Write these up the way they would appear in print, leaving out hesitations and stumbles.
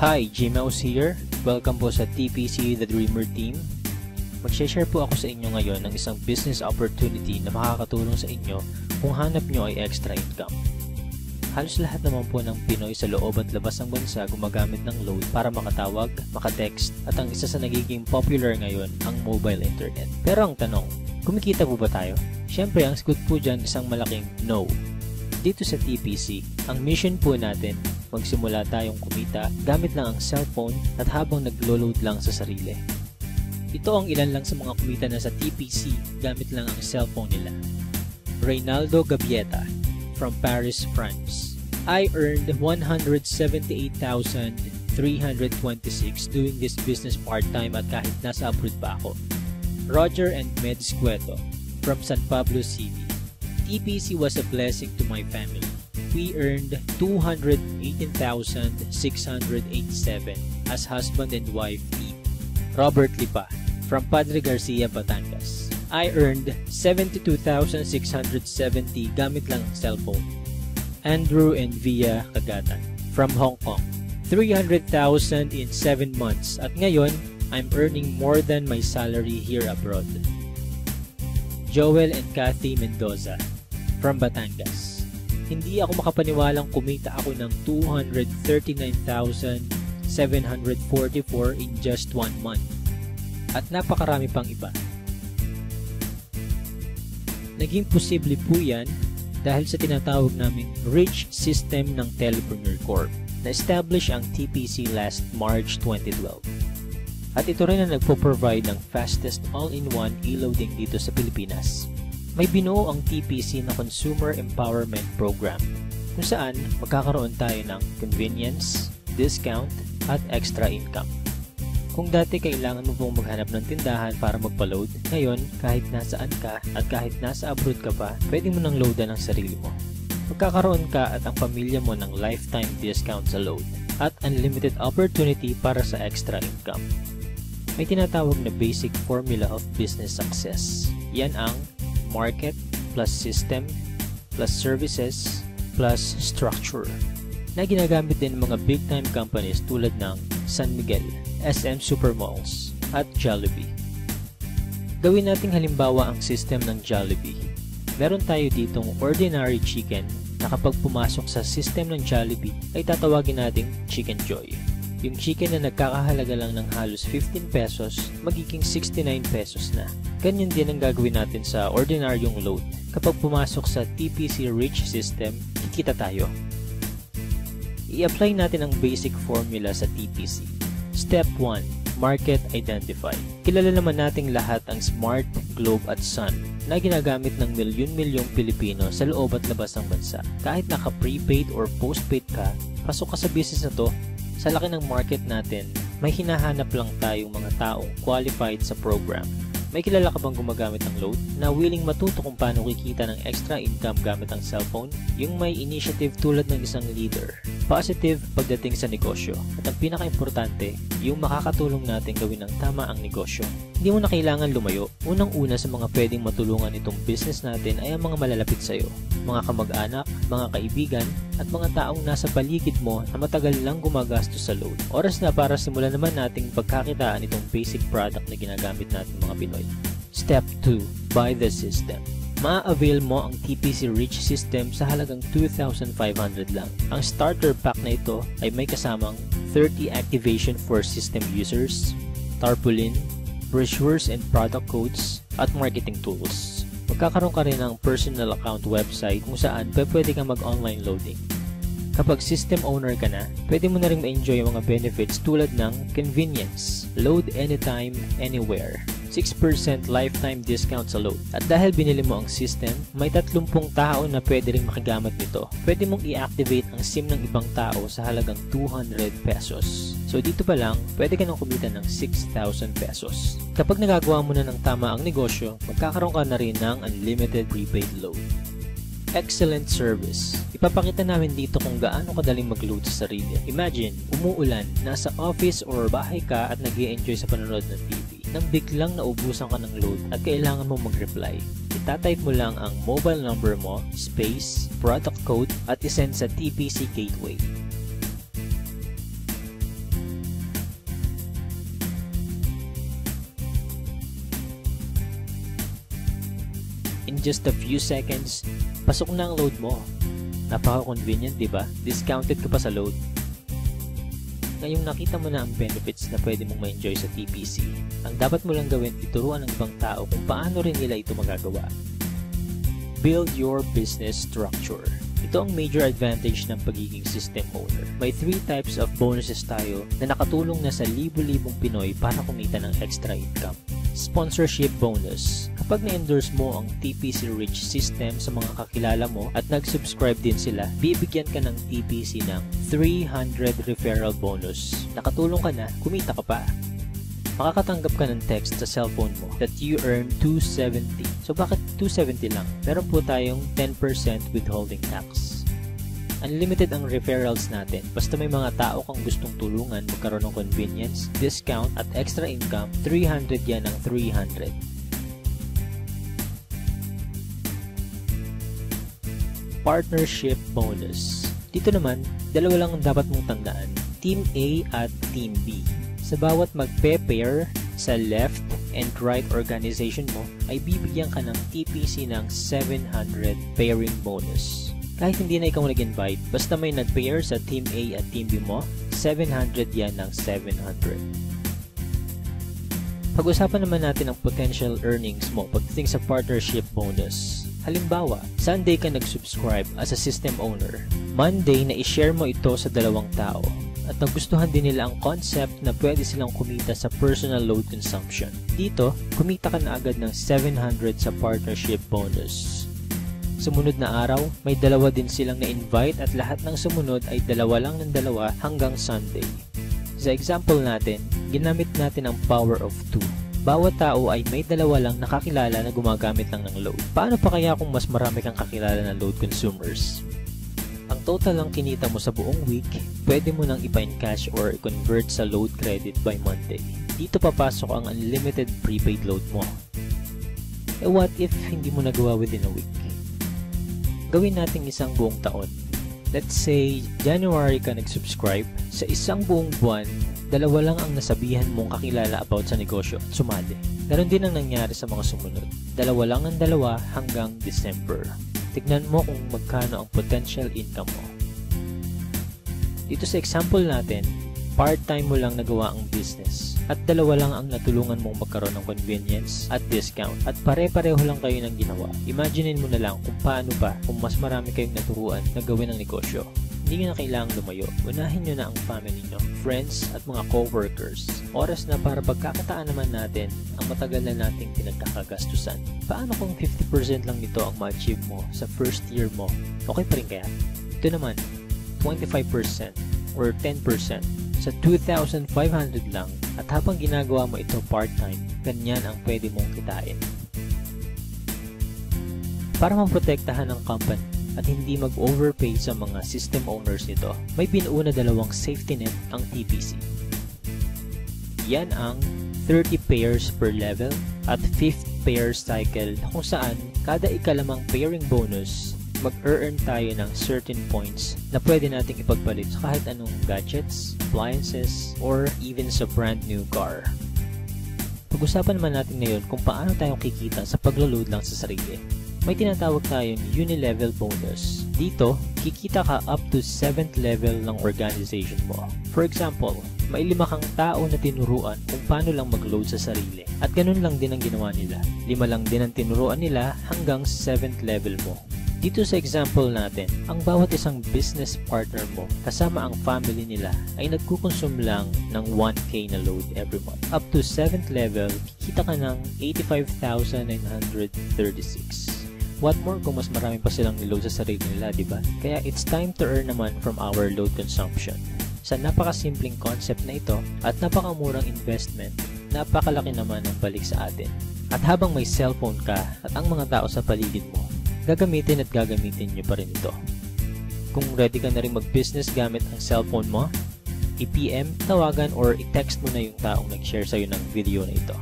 Hi, Gmouse here. Welcome po sa TPC The Dreamer Team. Mag-share po ako sa inyo ngayon ng isang business opportunity na makakatulong sa inyo kung hanap nyo ay extra income. Halos lahat naman po ng Pinoy sa loob at labas ng bansa gumagamit ng load para makatawag, makatext, at ang isa sa nagiging popular ngayon ang mobile internet. Pero ang tanong, kumikita po ba tayo? Syempre, ang sagot po dyan isang malaking no. Dito sa TPC, ang mission po natin, magsimula tayong kumita gamit lang ang cellphone at habang naglo-load lang sa sarili. Ito ang ilan lang sa mga kumita na sa TPC gamit lang ang cellphone nila. Reynaldo Gabieta from Paris, France. I earned 178,326 doing this business part-time at kahit nasa abroad pa ako. Roger and Meds Cueto from San Pablo City. TPC was a blessing to my family. We earned 218,687 as husband and wife team. Robert Lipa from Padre Garcia, Batangas. I earned 72,670 gamit lang ang cellphone. Andrew and Via Kagatan from Hong Kong. 300,000 in 7 months at ngayon, I'm earning more than my salary here abroad. Joel and Kathy Mendoza from Batangas. Hindi ako makapaniwalang kumita ako ng 239,744 in just 1 month. At napakarami pang iba. Naging posible po yan dahil sa tinatawag naming Rich System ng Telepreneur Corp. Na-establish ang TPC last March 2012. At ito rin ang nagpo-provide ng fastest all-in-one e-loading dito sa Pilipinas. May binuo ang TPC na Consumer Empowerment Program kung saan magkakaroon tayo ng convenience, discount, at extra income. Kung dati kailangan mo pong maghanap ng tindahan para magpa-load, ngayon kahit nasaan ka at kahit nasa abroad ka pa, pwede mo nang loadan ang sarili mo. Magkakaroon ka at ang pamilya mo ng lifetime discount sa load at unlimited opportunity para sa extra income. May tinatawag na basic formula of business success. Yan ang market plus system plus services plus structure na ginagamit din ng mga big time companies tulad ng San Miguel, SM Supermalls at Jollibee. Gawin nating halimbawa ang system ng Jollibee. Meron tayo ditong ordinary chicken na kapag pumasok sa system ng Jollibee ay tatawagin nating Chicken Joy. Yung chicken na nagkakahalaga lang ng halos 15 pesos, magiging 69 pesos na. Ganyan din ang gagawin natin sa ordinaryong load. Kapag pumasok sa TPC Rich System, kikita tayo. I-apply natin ang basic formula sa TPC. Step 1. Market Identify. Kilala naman nating lahat ang Smart, Globe at Sun na ginagamit ng milyon-milyong Pilipino sa loob at labas ng bansa. Kahit naka-prepaid or postpaid ka, pasok ka sa business na to. Sa laki ng market natin, may hinahanap lang tayong mga taong qualified sa program. May kilala ka bang gumagamit ng load na willing matuto kung paano kikita ng extra income gamit ang cellphone? Yung may initiative tulad ng isang leader. Positive pagdating sa negosyo. At ang pinaka-importante, yung makakatulong natin gawin ng tama ang negosyo. Hindi mo na kailangan lumayo. Unang-una sa mga pwedeng matulungan itong business natin ay ang mga malalapit sa'yo. Mga kamag-anak, mga kaibigan, at mga taong nasa paligid mo na matagal lang gumagastos sa load. Oras na para simulan naman nating pagkakitaan itong basic product na ginagamit natin mga Pinoy. Step 2. Buy the system. Ma-avail mo ang TPC Rich System sa halagang 2,500 lang. Ang starter pack na ito ay may kasamang 30 activation for system users, tarpaulin, brochures and product codes, at marketing tools. Magkakaroon ka rin ng personal account website kung saan pwede kang mag-online loading. Kapag system owner ka na, pwede mo na rin ma-enjoy ang mga benefits tulad ng convenience, load anytime, anywhere, 6% lifetime discount sa load. At dahil binili mo ang system, may 30 tao na pwede rin makigamit nito. Pwede mong i-activate ang SIM ng ibang tao sa halagang 200 pesos. So dito pa lang, pwede ka nang kumita ng 6,000 pesos. Kapag nagagawa mo na ng tama ang negosyo, magkakaroon ka na rin ng unlimited prepaid load. Excellent service. Ipapakita namin dito kung gaano kadaling mag-load sa sarili. Imagine, umuulan, nasa office or bahay ka at nag-i-enjoy sa panonood ng TV. Nang biglang naubusan ka ng load at kailangan mo mag-reply, itatype mo lang ang mobile number mo, space, product code at isend sa TPC Gateway. in just a few seconds, pasok na ang load mo. Napaka-convenient, di ba? Discounted ka pa sa load. Ngayong nakita mo na ang benefits na pwede mong ma-enjoy sa TPC, ang dapat mo lang gawin, ituruan ng ibang tao kung paano rin nila ito magagawa. Build your business structure. Ito ang major advantage ng pagiging system owner. May 3 types of bonuses tayo na nakatulong na sa libo-libong Pinoy para kumita ng extra income. Sponsorship bonus. Kapag na-endorse mo ang TPC Rich system sa mga kakilala mo at nag-subscribe din sila, bibigyan ka ng TPC ng 300 referral bonus. Nakatulong ka na, kumita ka pa. Makakatanggap ka ng text sa cellphone mo that you earn 270. So bakit 270 lang? Meron po tayong 10% withholding tax. Unlimited ang referrals natin. Basta may mga tao kang gustong tulungan magkaroon ng convenience, discount at extra income, 300 yan ang 300. Partnership bonus. Dito naman, dalawa lang ang dapat mong tandaan. Team A at Team B. Sa bawat magpe-pair sa left and right organization mo, ay bibigyan ka ng TPC ng 700 pairing bonus. Kahit hindi na ikaw nag-invite, basta may nag-pair sa Team A at Team B mo, 700 yan ng 700. Pag-usapan naman natin ang potential earnings mo pagdating sa partnership bonus. Halimbawa, Sunday ka nag-subscribe as a system owner. Monday na i-share mo ito sa 2 tao. At nagustuhan din nila ang concept na pwede silang kumita sa personal load consumption. Dito, kumita ka na agad ng 700 sa partnership bonus. Sumunod na araw, may 2 din silang na-invite at lahat ng sumunod ay 2 lang ng 2 hanggang Sunday. Sa example natin, ginamit natin ang power of 2. Bawat tao ay may 2 lang nakakilala na gumagamit lang ng load. Paano pa kaya kung mas marami kang kakilala na load consumers? Ang total lang kinita mo sa buong week, pwede mo nang ipa-encash or i-convert sa load credit by Monday. Dito papasok ang unlimited prepaid load mo. Eh what if hindi mo nagawa within a week? Gawin natin isang buong taon. Let's say, January ka nag-subscribe. Sa isang buong buwan, 2 lang ang nasabihan mong kakilala about sa negosyo at sumali. Ganon din ang nangyari sa mga sumunod. 2 lang ng 2 hanggang December. Tignan mo kung magkano ang potential income mo. Dito sa example natin, part-time mo lang nagawa ang business at 2 lang ang natulungan mong magkaroon ng convenience at discount at pare-pareho lang kayo ng ginawa. Imaginein mo na lang kung paano pa kung mas marami kayong naturuan na gawin ang negosyo. Hindi nyo na kailangang lumayo. Unahin nyo na ang family nyo, friends at mga co-workers. Oras na para pagkakataan naman natin ang matagal na nating pinagkakagastusan. Paano kung 50% lang nito ang ma-achieve mo sa first year mo? Okay pa rin kaya? Ito naman, 25% or 10% sa 2,500 lang at habang ginagawa mo ito part-time, ganyan ang pwede mong kitain. Para maprotektahan ang company at hindi mag-overpay sa mga system owners nito, may binuo na 2 safety net ang TPC. Yan ang 30 pairs per level at 5th pair cycle kung saan kada ikalimang pairing bonus, mag-earn tayo ng certain points na pwede nating ipagpalit sa kahit anong gadgets, appliances, or even sa brand new car. Pag-usapan naman natin ngayon kung paano tayo kikita sa paglo-load lang sa sarili. May tinatawag tayong uni-level bonus. Dito, kikita ka up to 7th level ng organization mo. For example, may 5 kang tao na tinuruan kung paano lang mag-load sa sarili. At ganun lang din ang ginawa nila. 5 lang din ang tinuruan nila hanggang 7th level mo. Dito sa example natin, ang bawat isang business partner mo kasama ang family nila ay nagkukonsume lang ng 1K na load every month. Up to 7th level, kikita ka ng 85,936. What more kung mas marami pa silang niload sa sarili nila, diba? Kaya it's time to earn naman from our load consumption. Sa napakasimpleng concept na ito at napakamurang investment, napakalaki naman ang balik sa atin. At habang may cellphone ka at ang mga tao sa paligid mo, gagamitin at gagamitin nyo pa rin ito. Kung ready ka na rin mag-business gamit ang cellphone mo, i-PM, tawagan or i-text mo na yung taong nag-share sa'yo ng video na ito.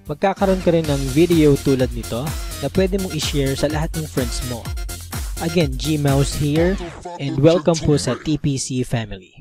Magkakaroon ka rin ng video tulad nito na pwede mong i-share sa lahat ng friends mo. Again, G-Mouse here and welcome po sa TPC family.